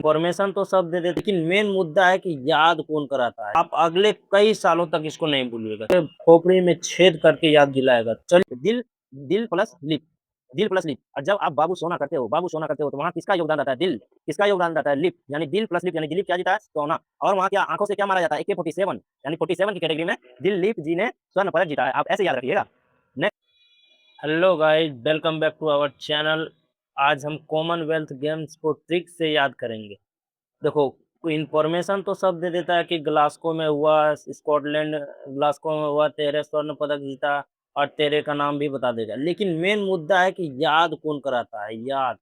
Information तो सब दे देते, लेकिन मेन मुद्दा है कि याद कौन कराता है। आप अगले कई सालों तक इसको नहीं भूलिएगा, खोपड़ी में छेद करके याद दिलाएगा। चलिए, दिल दिल प्लस लिप, दिल प्लस लिप। और जब आप बाबू सोना करते हो तो वहां किसका योगदान रहता है? दिल। किसका योगदान रहता है? लिप। यानी दिल प्लस लिप, यानी दिलीप क्या जीता है? सोना। और वहां क्या आंखों से क्या मारा जाता है? AK-47, यानी 47 की कैटेगरी में दिलीप जी ने स्वर्ण पदक जीता है। आप ऐसे याद रखिएगा। Hello guys, welcome back to our channel. आज हम कॉमनवेल्थ गेम्स को ट्रिक से याद करेंगे। देखो, इंफॉर्मेशन तो सब दे देता है कि ग्लासगो में हुआ, स्कॉटलैंड ग्लासगो में हुआ, तेरे स्वर्ण पदक जीता और तेरे का नाम भी बता देगा। लेकिन मेन मुद्दा है कि याद कौन कराता है? याद।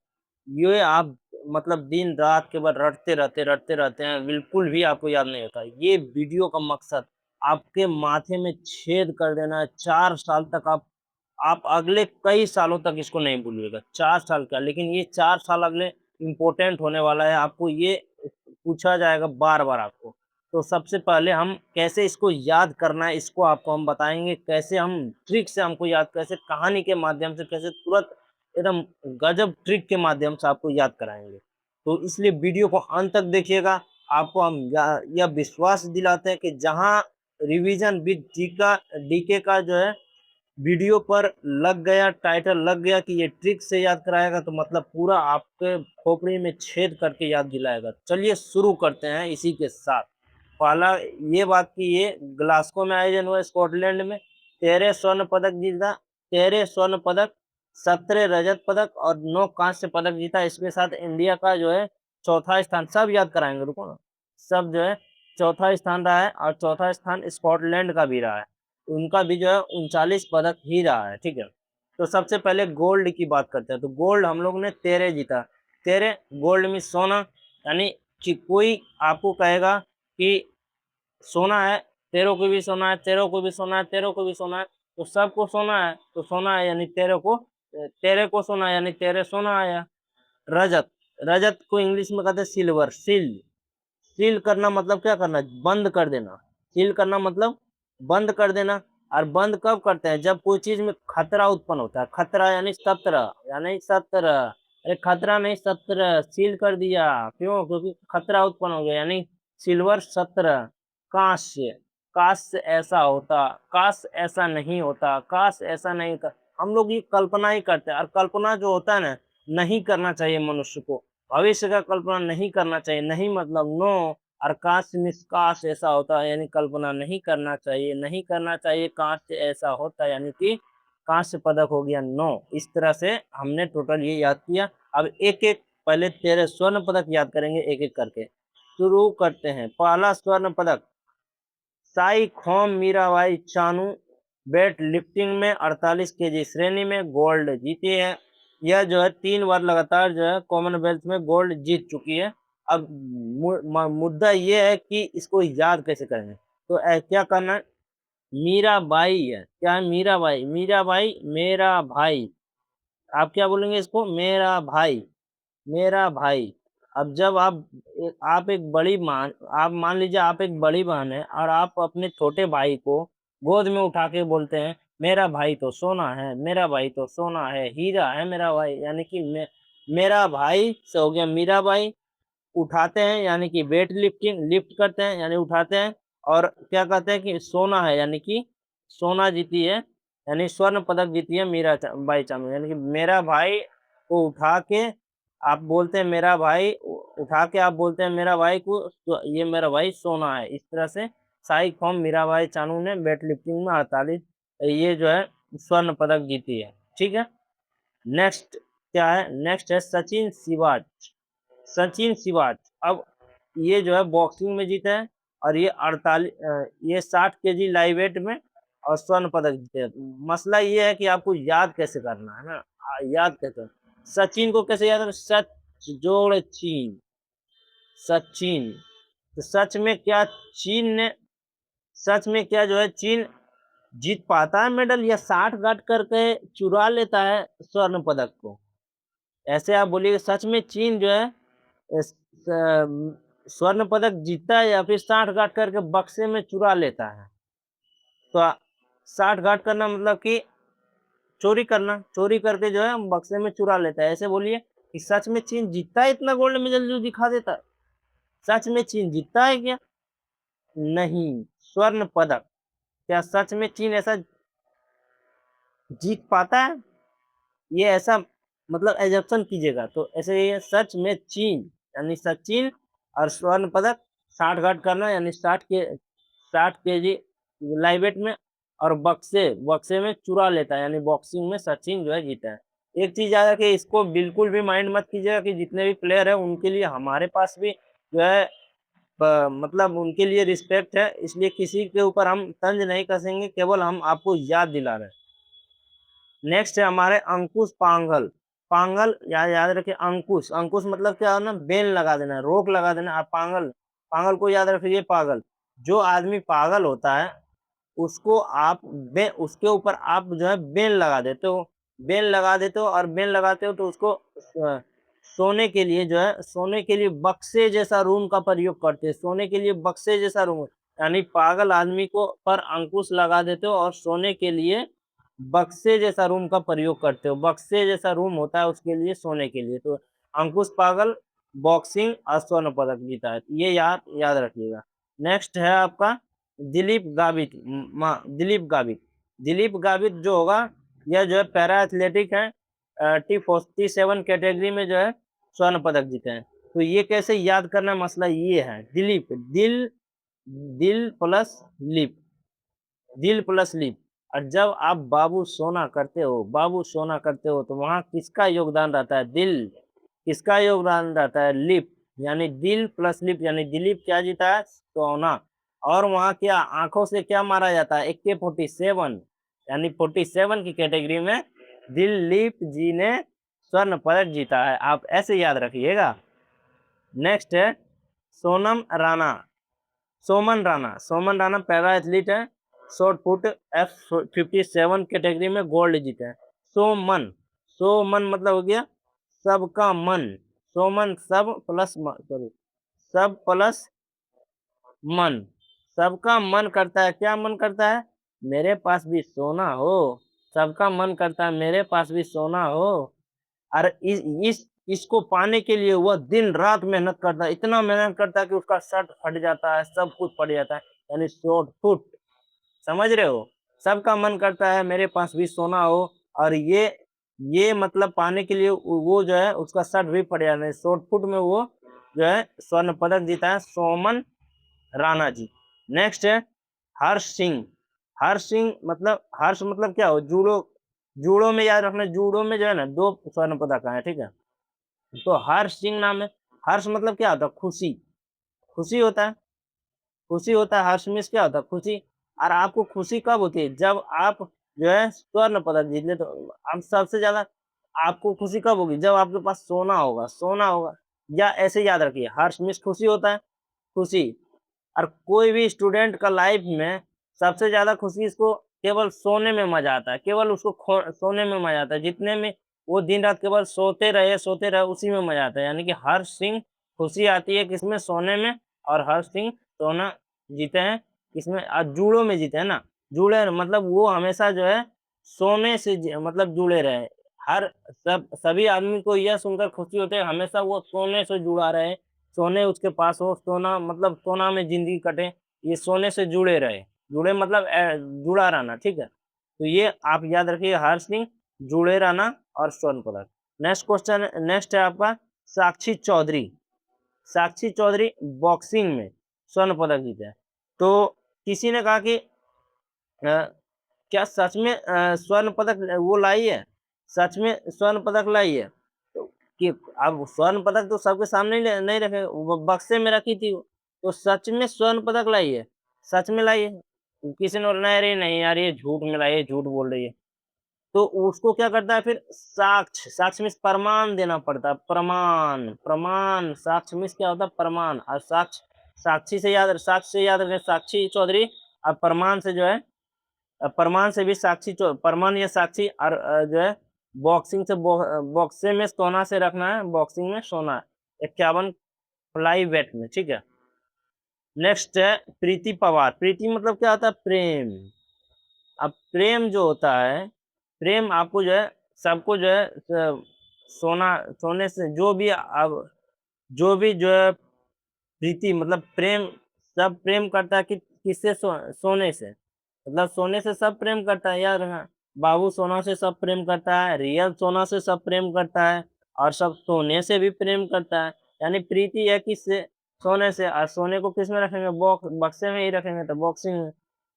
ये आप मतलब दिन रात के बाद रटते रहते हैं, बिल्कुल भी आपको याद नहीं होता। ये वीडियो का मकसद आपके माथे में छेद कर देना है। 4 साल तक आप अगले कई सालों तक इसको नहीं भूलिएगा। 4 साल का, लेकिन ये 4 साल अगले इम्पोर्टेंट होने वाला है। आपको ये पूछा जाएगा बार बार आपको। तो सबसे पहले हम कैसे इसको याद करना है, इसको आपको हम बताएंगे। कैसे हम ट्रिक से हमको याद, कैसे कहानी के माध्यम से, कैसे तुरंत एकदम गजब ट्रिक के माध्यम से आपको याद कराएंगे। तो इसलिए वीडियो को अंत तक देखिएगा। आपको हम यह विश्वास दिलाते हैं कि जहां रिवीजन विद डीके का जो है वीडियो पर लग गया, टाइटल लग गया कि ये ट्रिक से याद कराएगा, तो मतलब पूरा आपके खोपड़ी में छेद करके याद दिलाएगा। चलिए शुरू करते हैं इसी के साथ। पहला ये बात कि ये ग्लासगो में आयोजन हुआ, स्कॉटलैंड में। 13 स्वर्ण पदक जीता, 13 स्वर्ण पदक, 17 रजत पदक और 9 कांस्य पदक जीता। इसके साथ इंडिया का जो है चौथा स्थान, सब याद कराएंगे, रुको ना। सब जो है चौथा स्थान रहा है, और चौथा स्थान स्कॉटलैंड का भी रहा है। उनका भी जो है 39 पदक ही रहा है। ठीक है, तो सबसे पहले गोल्ड की बात करते हैं। तो गोल्ड हम लोग ने 13 जीता। 13 गोल्ड में सोना, यानी कि कोई आपको कहेगा कि सोना है, 13 को भी सोना है, 13 को भी सोना है, 13 को भी सोना है, तो सबको सोना है, तो सोना है यानी 13 को सोना है, यानी 13 सोना आया। रजत, रजत को इंग्लिश में कहते हैं सिल्वर, सील करना मतलब क्या करना? बंद कर देना। सील करना मतलब बंद कर देना। और बंद कब करते हैं? जब कोई चीज में खतरा उत्पन्न होता है। खतरा यानी 17, यानी 17। अरे खतरा नहीं, 17 सील कर दिया। क्यों? क्योंकि खतरा उत्पन्न हो गया, यानी सिल्वर 17। कांस्य, काश ऐसा होता, काश ऐसा नहीं होता, काश ऐसा नहीं होता। हम लोग ये कल्पना ही करते हैं, और कल्पना जो होता है ना, नहीं करना चाहिए मनुष्य को। भविष्य का कल्पना नहीं करना चाहिए। नहीं मतलब नो। और काश निष्काश ऐसा होता है, यानी कल्पना नहीं करना चाहिए, नहीं करना चाहिए। काश ऐसा होता है, यानी कि कांस्य पदक हो गया। नो। इस तरह से हमने टोटल ये याद किया। अब एक एक पहले 13 स्वर्ण पदक याद करेंगे, एक एक करके शुरू करते हैं। पहला स्वर्ण पदक, साई खोम मीराबाई चानू वेट लिफ्टिंग में 48 केजी श्रेणी में गोल्ड जीती है। यह जो है 3 बार लगातार जो है कॉमनवेल्थ में गोल्ड जीत चुकी है। अब मुद्दा ये है कि इसको याद कैसे करेंगे। तो क्या करना है? मीराबाई है, क्या है? मीराबाई, मीराबाई मेरा भाई। आप क्या बोलेंगे इसको? मेरा भाई, मेरा भाई। अब जब आप एक बड़ी मान आप मान लीजिए आप एक बड़ी बहन है, और आप अपने छोटे भाई को गोद में उठा के बोलते हैं मेरा भाई तो सोना है, मेरा भाई तो सोना है, हीरा है मेरा भाई। यानी कि मेरा भाई से हो गया मीरा भाई। उठाते हैं यानी कि वेट लिफ्टिंग, लिफ्ट करते हैं यानी उठाते हैं। और क्या कहते हैं कि सोना है, यानी कि सोना जीती है, यानी स्वर्ण पदक जीती है बाई चानू। यानी कि मेरा भाई को उठा के आप बोलते हैं मेरा भाई, उठा के आप बोलते हैं मेरा भाई को, तो ये मेरा भाई सोना है। इस तरह से साई खोम मीराबाई चानू ने वेट लिफ्टिंग में 48 ये जो है स्वर्ण पदक जीती है। ठीक है, नेक्स्ट क्या है? नेक्स्ट है सचिन सिवाच, सचिन सिवाच। अब ये जो है बॉक्सिंग में जीते हैं, और ये 48 ये 60 केजी लाइव वेट में और स्वर्ण पदक जीते हैं। मसला ये है कि आपको याद कैसे करना है ना। याद कैसे? सचिन को कैसे याद? सच जोड़ चीन, सचिन। तो सच में क्या चीन ने, सच में क्या जो है चीन जीत पाता है मेडल, या 60 गांठ करके चुरा लेता है स्वर्ण पदक को? ऐसे आप बोलिए सच में चीन जो है स्वर्ण पदक जीतता है, या फिर 60 गांठ करके बक्से में चुरा लेता है? तो 60 गांठ करना मतलब कि चोरी करना, चोरी करके जो है बक्से में चुरा लेता है। ऐसे बोलिए कि सच में चीन जीतता है, इतना गोल्ड मेडल जो दिखा देता है। सच में चीन जीतता है क्या? नहीं। स्वर्ण पदक, क्या सच में चीन ऐसा जीत पाता है? ये ऐसा मतलब एजम्पशन कीजिएगा तो ऐसे ये सच में चीन यानी सचिन और स्वर्ण पदक 60 गार्ड करना यानी 60 केजी लाइव वेट में और बक्से बक्से में चुरा लेता है यानी बॉक्सिंग में सचिन जो है जीता है। एक चीज याद रखिए, इसको बिल्कुल भी माइंड मत कीजिएगा कि जितने भी प्लेयर है उनके लिए हमारे पास भी जो है मतलब उनके लिए रिस्पेक्ट है, इसलिए किसी के ऊपर हम तंज नहीं कसेंगे, केवल हम आपको याद दिला रहे हैं। नेक्स्ट है हमारे अंकुश पांगल। पांगल याद रखिए, अंकुश अंकुश मतलब क्या है ना, बेल लगा देना, रोक लगा देना। आप पागल, पागल को याद रखिए, पागल जो आदमी पागल होता है उसको आप उसके ऊपर आप जो है बेल लगा देते हो, बेल लगा देते हो और बेल लगाते हो तो उसको सोने के लिए जो है, सोने के लिए बक्से जैसा रूम का प्रयोग करते हैं, सोने के लिए बक्से जैसा रूम, यानी पागल आदमी को पर अंकुश लगा देते हो और सोने के लिए बक्से जैसा रूम का प्रयोग करते हो, बक्से जैसा रूम होता है उसके लिए, सोने के लिए। तो अंकुश पागल बॉक्सिंग और स्वर्ण पदक जीता है, ये याद याद रखिएगा। नेक्स्ट है आपका दिलीप गावित, दिलीप गावित। दिलीप गावित जो होगा, यह जो है पैरा एथलेटिक है, T47 कैटेगरी में जो है स्वर्ण पदक जीते हैं। तो ये कैसे याद करना, मसला ये है, दिलीप, दिल, दिल प्लस लिप, दिल प्लस लिप। और जब आप बाबू सोना करते हो, बाबू सोना करते हो तो वहां किसका योगदान रहता है? दिल। किसका योगदान रहता है? लिप, यानी दिल प्लस लिप, यानी दिलीप क्या जीता है? सोना। और वहां क्या आंखों से क्या मारा जाता है? AK-47, यानी 47 की कैटेगरी में दिलीप जी ने स्वर्ण पदक जीता है, आप ऐसे याद रखिएगा। नेक्स्ट है सोनम राणा, सोमन राणा। सोमन राणा पैरा एथलीट है, शॉर्ट पुट F57 कैटेगरी में गोल्ड जीते हैं। सोमन, सोमन मतलब हो गया सबका मन, सोमन सब प्लस सॉरी, सब प्लस मन, सबका मन करता है, क्या मन करता है? मेरे पास भी सोना हो, सबका मन करता है मेरे पास भी सोना हो। और इसको पाने के लिए वह दिन रात मेहनत करता है, इतना मेहनत करता है कि उसका शर्ट फट जाता है, सब कुछ फट जाता है, यानी शॉर्ट फुट, समझ रहे हो? सबका मन करता है मेरे पास भी सोना हो, और ये मतलब पाने के लिए वो जो है उसका शर्ट भी फट जाता है, शॉर्ट फुट में वो जो है स्वर्ण पदक जीता है सोमन राणा जी। नेक्स्ट है हर्ष सिंह। हर्ष सिंह मतलब, हर्ष मतलब क्या हो? जूडो, जूडो में याद रखना, जूडो में जो है ना 2 स्वर्ण पदक आए, ठीक है? तो हर्ष सिंह नाम है। हर्ष मतलब क्या होता है? खुशी, खुशी होता है, खुशी होता है। हर्ष मीन्स क्या होता है? खुशी। और आपको खुशी कब होती है? जब आप जो है स्वर्ण पदक जीत ले, तो आप सबसे ज्यादा आपको खुशी कब होगी? जब आपके पास सोना होगा, सोना होगा। या ऐसे याद रखिए, हर्ष मीन्स खुशी होता है, खुशी। और कोई भी स्टूडेंट का लाइफ में सबसे ज्यादा खुशी इसको केवल सोने में मजा आता है, केवल उसको सोने में मजा आता है, जितने में वो दिन रात केवल सोते रहे उसी में मजा आता है। यानी कि हर्ष सिंह खुशी आती है किसमें? सोने में। और हर्ष सिंह सोना जीते हैं किसमें? जूडो में जीते हैं ना, जुड़े मतलब वो हमेशा जो है सोने से मतलब जुड़े रहे। हर सभी आदमी को यह सुनकर खुशी होती है हमेशा वो सोने से जुड़ा रहे, सोने उसके पास हो, सोना मतलब सोना में जिंदगी कटे, ये सोने से जुड़े रहे, जुड़े मतलब जुड़ा रहना, ठीक है? तो ये आप याद रखिए, हर्ष सिंह, जुड़े रहना और स्वर्ण पदक। नेक्स्ट क्वेश्चन, नेक्स्ट है आपका साक्षी चौधरी। साक्षी चौधरी बॉक्सिंग में स्वर्ण पदक जीते हैं। तो किसी ने कहा कि क्या सच में स्वर्ण पदक वो लाई है? सच में स्वर्ण पदक लाई है? तो कि अब स्वर्ण पदक तो सबके सामने नहीं रखे, वो बक्से में रखी थी वो। तो सच में स्वर्ण पदक लाई है? सच में लाई है? किसी ने बोला अरे नहीं यार ये झूठ में लाई है, झूठ बोल रही है। तो उसको क्या करता है फिर? साक्ष्य, साक्ष्य में प्रमाण देना पड़ता है, प्रमाण, प्रमाण, साक्ष्य में क्या होता है? प्रमाण। और साक्ष्य, साक्षी से याद, साक्ष्य से याद रखें साक्षी चौधरी, और प्रमाण से जो है प्रमाण से भी साक्षी प्रमाण या साक्षी, और जो है बॉक्सिंग से बॉक्सिंग में सोना से रखना है, बॉक्सिंग में सोना 51 फ्लाई वेट में, ठीक है? नेक्स्ट है प्रीति पवार। प्रीति मतलब क्या होता है? प्रेम। अब प्रेम जो होता है, प्रेम आपको जो है सबको जो है सोना, सोने से जो भी अब जो भी जो है प्रीति मतलब प्रेम, सब प्रेम करता है कि किससे? सोने से, मतलब सोने से सब प्रेम करता है यार। हाँ, बाबू सोना से सब प्रेम करता है, रियल सोना से सब प्रेम करता है, और सब सोने से भी प्रेम करता है। यानी प्रीति है किससे? सोने से। और सोने को किस में रखेंगे? बक्से में ही रखेंगे, तो बॉक्सिंग में।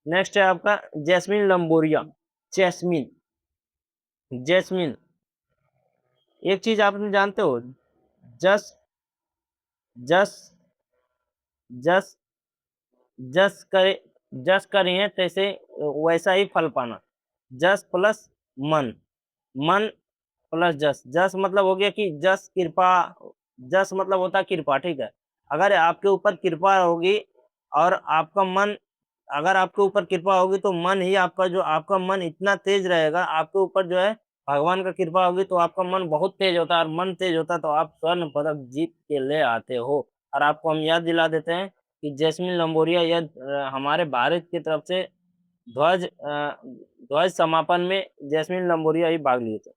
नेक्स्ट है आपका जैस्मिन लंबोरिया। जैस्मिन, जैस्मिन, एक चीज आप जानते हो? जस, जस, जस, जस करे, जस करिए तैसे वैसा ही फल पाना। जस प्लस मन, मन प्लस जस। जस मतलब हो गया कि जस कृपा, जस मतलब होता है कृपा, ठीक है। अगर आपके ऊपर कृपा होगी और आपका मन, अगर आपके ऊपर कृपा होगी तो मन ही आपका, जो आपका मन इतना तेज रहेगा आपके ऊपर, जो है भगवान का कृपा होगी तो आपका मन बहुत तेज होता है, और मन तेज होता है तो आप स्वर्ण पदक जीत के ले आते हो। और आपको हम याद दिला देते हैं कि जैस्मिन लंबोरिया यह हमारे भारत की तरफ से ध्वज समापन में जैस्मिन लंबोरिया ही भाग लिए थे।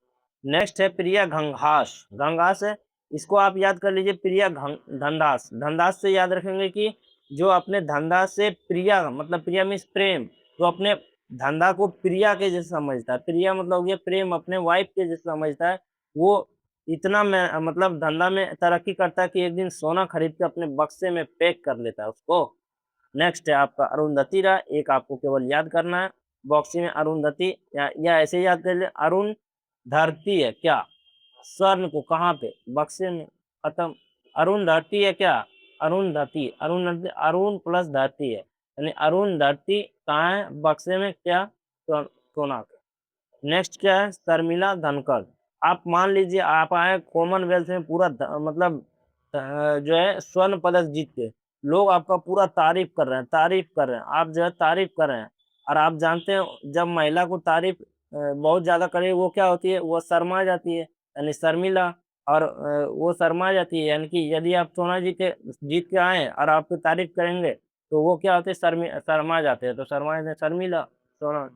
नेक्स्ट है प्रिया घंघास। घंघास है, इसको आप याद कर लीजिए, प्रिया धनदास। धनदास से याद रखेंगे कि जो अपने धंधा से प्रिया, मतलब प्रिया मीन्स प्रेम, तो अपने धंधा को प्रिया के जैसे समझता है। प्रिया मतलब हो गया प्रेम, अपने वाइफ के जैसे समझता है। वो इतना में मतलब धंधा में तरक्की करता है कि एक दिन सोना खरीद के अपने बक्से में पैक कर लेता है उसको। नेक्स्ट है आपका अरुंधति राय। एक आपको केवल याद करना है, बॉक्सिंग में अरुंधति, या ऐसे याद कर ले, अरुण धरती है क्या? स्वर्ण को कहाँ पे? बक्से में, खत्म। अरुण धरती है क्या? अरुण धरती, अरुण धरती, अरुण प्लस धरती है, यानी अरुण धरती कहाँ है? बक्से में क्या? सोना के। नेक्स्ट क्या है? शर्मिला धनखड़। आप मान लीजिए आप आए कॉमनवेल्थ में, पूरा मतलब जो है स्वर्ण पदक जीत के, लोग आपका पूरा तारीफ कर रहे हैं, तारीफ कर रहे हैं, आप जो है तारीफ कर रहे हैं। और आप जानते हैं जब महिला को तारीफ बहुत ज्यादा करे, वो क्या होती है? वो शर्मा जाती है, यानी शर्मिला। और वो शर्मा जाती है, यानी कि यदि आप सोना जीत के आए और आपकी तारीफ करेंगे तो वो क्या होते हैं? शर्मा जाते हैं, तो शर्मा शर्मिला, सोना।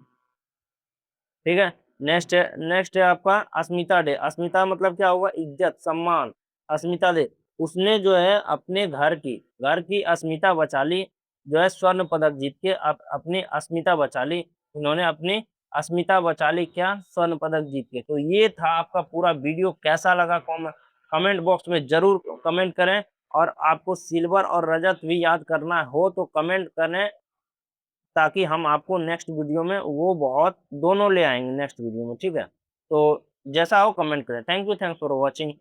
ठीक है। नेक्स्ट है आपका अस्मिता डे। अस्मिता मतलब क्या हुआ? इज्जत, सम्मान। अस्मिता डे, उसने जो है अपने घर की अस्मिता बचा ली, जो है स्वर्ण पदक जीत के अपनी अस्मिता बचा ली। उन्होंने अपनी अस्मिता बचा ली, क्या? स्वर्ण पदक जीत के। तो ये था आपका पूरा वीडियो, कैसा लगा कमेंट बॉक्स में जरूर कमेंट करें। और आपको सिल्वर और रजत भी याद करना हो तो कमेंट करें, ताकि हम आपको नेक्स्ट वीडियो में वो बहुत दोनों ले आएंगे नेक्स्ट वीडियो में, ठीक है। तो जैसा हो कमेंट करें। Thank you, thanks for watching.